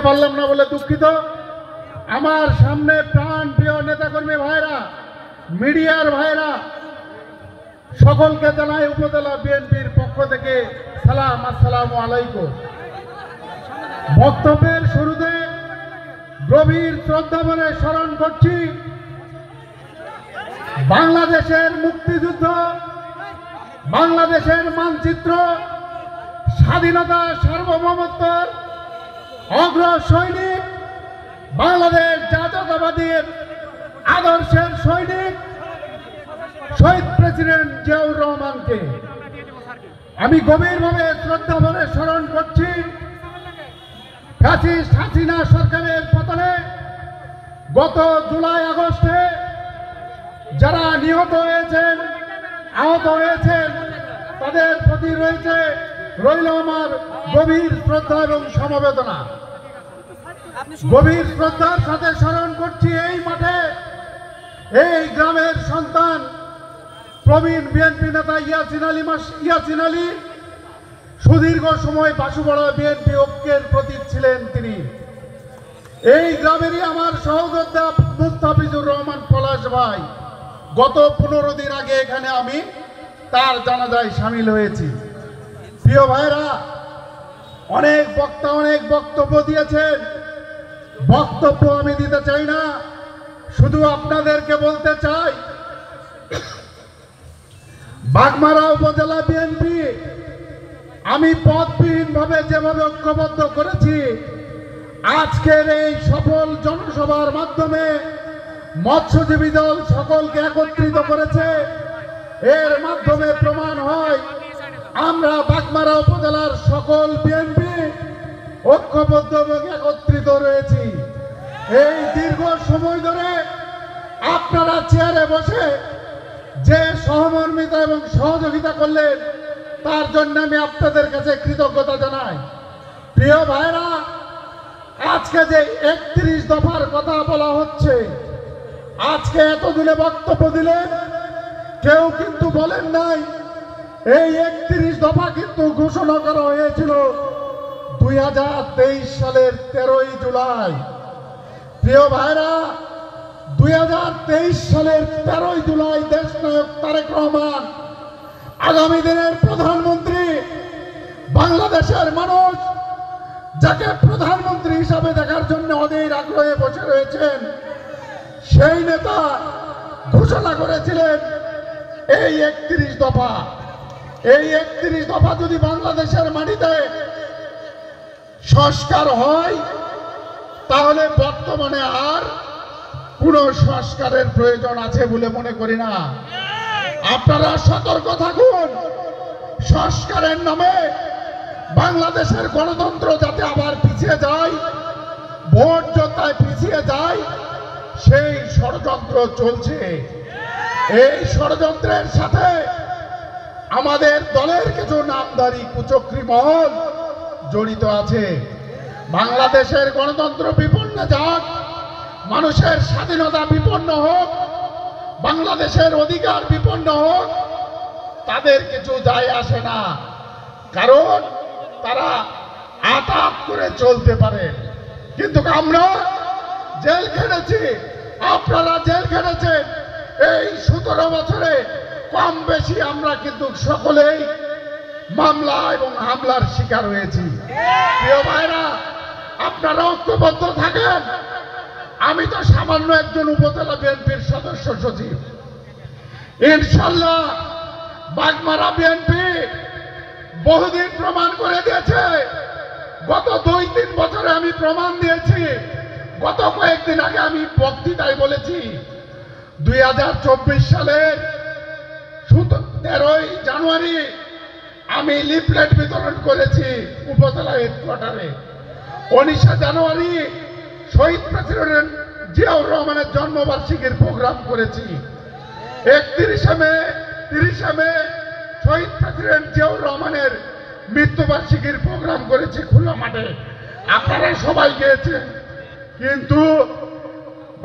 পারলাম না বলে দুঃখিত। আমার সামনে প্রাণ প্রিয় নেতাকর্মী ভাইরা, মিডিয়ার ভাইরা, সকলকে জানাই উপজেলা বিএনপির পক্ষ থেকে সালাম, আসসালামু আলাইকুম। বক্তব্যের শুরুতে গভীর শ্রদ্ধা ভরে স্মরণ করছি বাংলাদেশের মুক্তিযুদ্ধ, বাংলাদেশের মানচিত্র, স্বাধীনতা সার্বভৌমত্বের অগ্র সৈনিক, বাংলাদেশ জাতীয়তাবাদীর আদর্শের সৈনিক শহীদ প্রেসিডেন্ট জিয়াউর রহমানকে আমি গভীরভাবে শ্রদ্ধা ভরে স্মরণ করছি। ফ্যাসিস্ট হাসিনা সরকারের পতনে গত জুলাই আগস্টে যারা নিহত হয়েছেন, আহত হয়েছেন, তাদের প্রতি রইল আমার গভীর শ্রদ্ধা এবং সমবেদনা। গভীর শ্রদ্ধার সাথে স্মরণ করছি এই মাঠে এই গ্রামের সন্তান প্রবীণ বিএনপি নেতা ইয়াসিন আলী সুদীর্ঘ সময় বাসুপাড়া বিএনপি ঐক্যের প্রতীক ছিলেন তিনি। এই গ্রামেরই আমার সহযোদ্ধা মুস্তাফিজুর রহমান পলাশ ভাই, গত 15 দিন আগে এখানে আমি তার জানাজায় সামিল হয়েছি। প্রিয় ভাইরা, অনেক বক্তা অনেক বক্তব্য দিয়েছেন, বক্তব্য আমি দিতে চাই না, শুধু আপনাদেরকে বলতে চাই বাগমারা উপজেলা বিএনপি আমি পদবিহীনভাবে যেভাবে ঐক্যবদ্ধ করেছি, আজকের এই সফল জনসভার মাধ্যমে মৎস্যজীবী দল সকলকে একত্রিত করেছে। এর মাধ্যমে প্রমাণ হয় আমরা বাগমারা উপজেলার সকল বিএনপি ঐক্যবদ্ধ এবং একত্রিত রয়েছি। এই দীর্ঘ সময় ধরে আপনারা চেয়ারে বসে যে সহমর্মিতা এবং সহযোগিতা করলেন, তার জন্য আমি আপনাদের কাছে কৃতজ্ঞতা জানাই। প্রিয় ভাইরা, আজকে যে 31 দফার কথা বলা হচ্ছে, আজকে এতদিনে বক্তব্য দিলেন, কেউ কিন্তু বলেন নাই এই 31 দফা কিন্তু ঘোষণা করা হয়েছিল 2023 সালের 13ই জুলাই। প্রিয় ভাইরা, 2023 সালের 13ই জুলাই দেশনায়ক তারেক রহমান আগামী দিনের প্রধানমন্ত্রী, বাংলাদেশের মানুষ যাকে প্রধানমন্ত্রী হিসাবে দেখার জন্য অধীর আগ্রহে বসে রয়েছেন, সেই নেতা ঘোষণা করেছিলেন এই 31 দফা। এই 31 দফা যদি বাংলাদেশের মাটিতে সংস্কার হয়, তাহলে বর্তমানে আর কোন সংস্কারের প্রয়োজন আছে বলে মনে করি না। আপনারা সতর্ক থাকুন, সংস্কারের নামে বাংলাদেশের গণতন্ত্র যাতে আবার পিছিয়ে যায়, ভোট যোদ্ধায় পিছিয়ে যায়, সেই ষড়যন্ত্র চলছে। এই ষড়যন্ত্রের সাথে আমাদের দলের কিছু নামধারী কুচক্রী মহল জড়িত আছে। বাংলাদেশের গণতন্ত্র বিপন্ন যাক, মানুষের স্বাধীনতা বিপন্ন হোক, বাংলাদেশের অধিকার বিপন্ন হোক, তাদের কিছু যায় আসে না, কারণ তারা আতাত করে চলতে পারে। কিন্তু আমরা জেল খেটেছি, আপনারা জেল খেটেছেন, এই 17 বছরে কম বেশি আমরা কিন্তু সকলেই মামলা এবং হামলার শিকার হয়েছি। প্রিয় ভাইরা, আপনারা ঐক্যবদ্ধ থাকেন। আমি তো সামান্য একজন উপজেলা বিএনপির সদস্য সচিব, ইনশাল্লাহ বাগমারা বিএনপি বহুদিন প্রমাণ করে দিয়েছে। গত 2-3 বছরে আমি প্রমাণ দিয়েছি। গত কয়েকদিন আগে আমি বক্তৃতায় বলেছি 2024 সালের 13ই জানুয়ারি আমি লিফলেট বিতরণ করেছি উপজেলা হেডকোয়ার্টারে। 19 জানুয়ারি শহীদ প্রেসিডেন্ট জিয়াউর রহমানের জন্মবার্ষিকীর প্রোগ্রাম করেছি। 30 মে শহীদ প্রেসিডেন্ট জিয়াউর রহমানের মৃত্যুবার্ষিকীর প্রোগ্রাম করেছি খোলা মাঠে। আপনারা সবাই গিয়েছেন, কিন্তু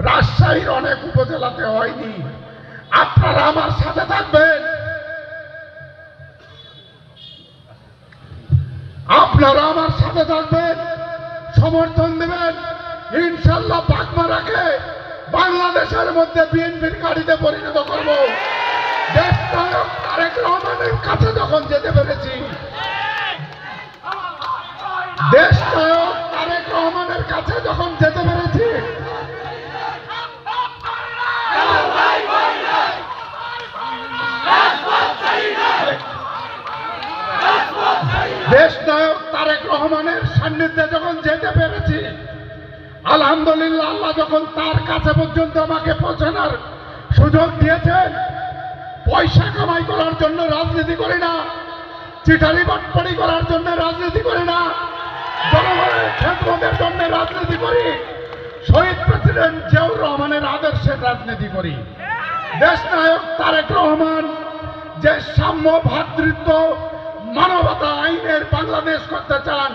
রাজশাহীর অনেক উপজেলাতে হয়নি। আপনারা আমার সাথে থাকবেন, আপনারা আমার সাথে থাকবেন, সমর্থন দেবেন। ইনশাল্লাহ বাগমারাকে বাংলাদেশের মধ্যে বিএনপির গাড়িতে পরিণত করব। দেশ নায়ক তারেক রহমানের কাছে যখন যেতে পেরেছি, দেশ নায়ক তারেক রহমানের কাছে যখন যেতে পেরেছি, দেশ নায়ক তারেক রহমানের সান্নিধ্যে যখন যেতে পেরেছি, আলহামদুলিল্লাহ আল্লাহ যখন তার কাছে পর্যন্ত আমাকে পৌঁছানোর সুযোগ দিয়েছেন। পয়সা কামাই করার জন্য রাজনীতি করি না, চিটারি বাটপাড়ি করার জন্য রাজনীতি করি না, জনগণের খেদমতের জন্য রাজনীতি করি, শহীদ প্রেসিডেন্ট জিয়াউর রহমানের আদর্শের রাজনীতি করি। দেশ নায়ক তারেক রহমান যে সাম্য, ভ্রাতৃত্ব, মানবতা, আইনের বাংলাদেশ করতে চান,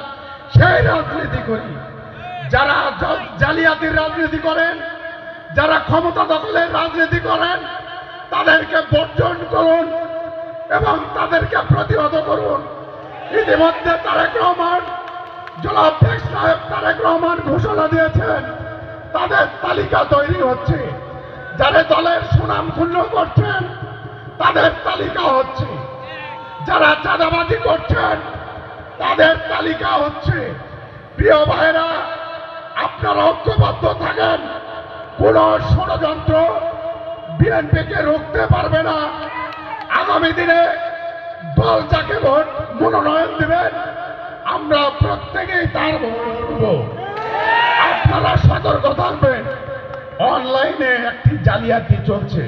সেই রাজনীতি করি। যারা জালিয়াতির রাজনীতি করেন, যারা ক্ষমতা দখলের রাজনীতি করেন, তাদেরকে বর্জন করুন এবং তাদেরকে প্রতিহত করুন। ইতিমধ্যে তারেক রহমান, জনাব দেশ নায়ক তারেক রহমান ঘোষণা দিয়েছেন, তাদের তালিকা তৈরি হচ্ছে। যারা দলের সুনাম ক্ষুণ্ণ করছেন তাদের তালিকা হচ্ছে, যারা চাঁদাবাজি করছেন তাদের তালিকা হচ্ছে। প্রিয় ভাইরা, আপনারা ঐক্যবদ্ধ থাকেন। কোন ষড়যন্ত্র বিএনপিকে রুখতে পারবে না। আগামী দিনে দল যাকে ভোট মনোনয়ন দিবেন, আমরা প্রত্যেকেই তার ভোট করব। আপনারা সতর্ক থাকবেন। অনলাইনে একটি জালিয়াতি চলছে।